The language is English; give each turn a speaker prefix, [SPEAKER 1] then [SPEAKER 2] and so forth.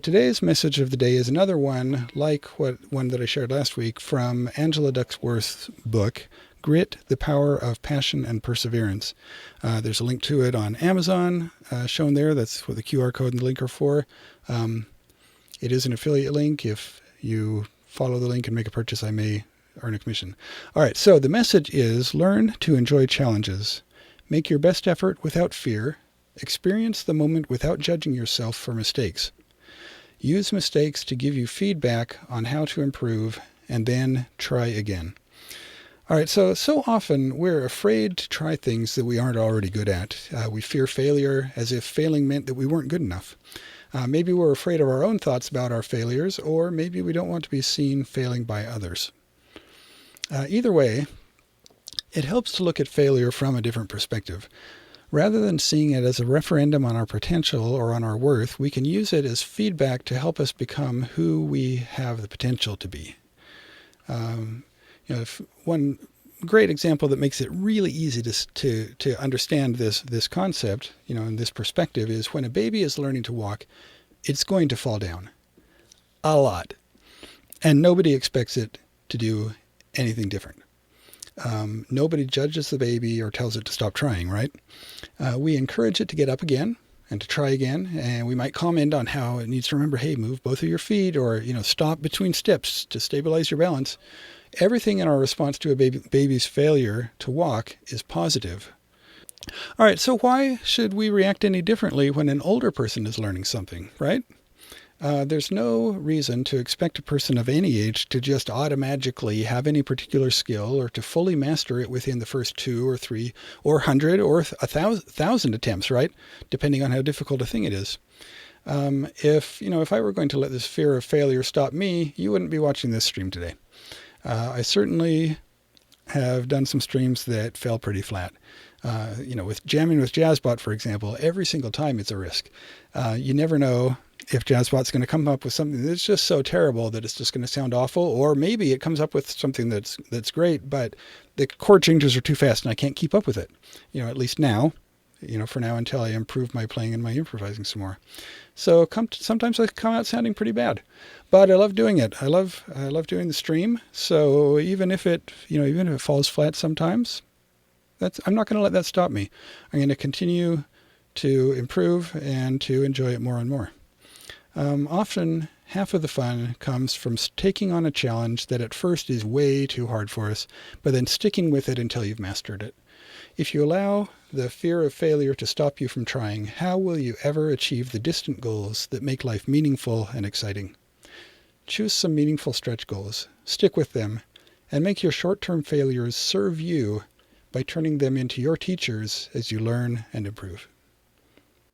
[SPEAKER 1] Today's message of the day is another one like one that I shared last week from Angela Duckworth's book, Grit, the Power of Passion and Perseverance. There's a link to it on Amazon shown there. That's what the QR code and the link are for. It is an affiliate link. If you follow the link and make a purchase, I may earn a commission. All right, so the message is learn to enjoy challenges. Make your best effort without fear. Experience the moment without judging yourself for mistakes. Use mistakes to give you feedback on how to improve, and then try again. All right, so often we're afraid to try things that we aren't already good at. We fear failure as if failing meant that we weren't good enough. Maybe we're afraid of our own thoughts about our failures, or maybe we don't want to be seen failing by others. Either way, it helps to look at failure from a different perspective. Rather than seeing it as a referendum on our potential or on our worth, we can use it as feedback to help us become who we have the potential to be. One great example that makes it really easy to understand this concept, and this perspective is when a baby is learning to walk, it's going to fall down a lot, and nobody expects it to do anything different. Nobody judges the baby or tells it to stop trying, right? We encourage it to get up again and to try again. And we might comment on how it needs to remember, hey, move both of your feet, or, stop between steps to stabilize your balance. Everything in our response to a baby's failure to walk is positive. All right, so why should we react any differently when an older person is learning something, right? There's no reason to expect a person of any age to just automatically have any particular skill or to fully master it within the first 2 or 3 or 100 or 1,000 attempts, right? Depending on how difficult a thing it is. If I were going to let this fear of failure stop me, you wouldn't be watching this stream today. I certainly have done some streams that fell pretty flat. With jamming with Jazzbot, for example, every single time it's a risk. You never know if Jazzbot's going to come up with something that's just so terrible that it's just going to sound awful, or maybe it comes up with something that's great, but the chord changes are too fast and I can't keep up with it. At least now, for now until I improve my playing and my improvising some more. So sometimes I come out sounding pretty bad, but I love doing it. I love doing the stream. So even if it falls flat sometimes, I'm not going to let that stop me. I'm going to continue to improve and to enjoy it more and more. Often, half of the fun comes from taking on a challenge that at first is way too hard for us, but then sticking with it until you've mastered it. If you allow the fear of failure to stop you from trying, how will you ever achieve the distant goals that make life meaningful and exciting? Choose some meaningful stretch goals, stick with them, and make your short-term failures serve you by turning them into your teachers as you learn and improve.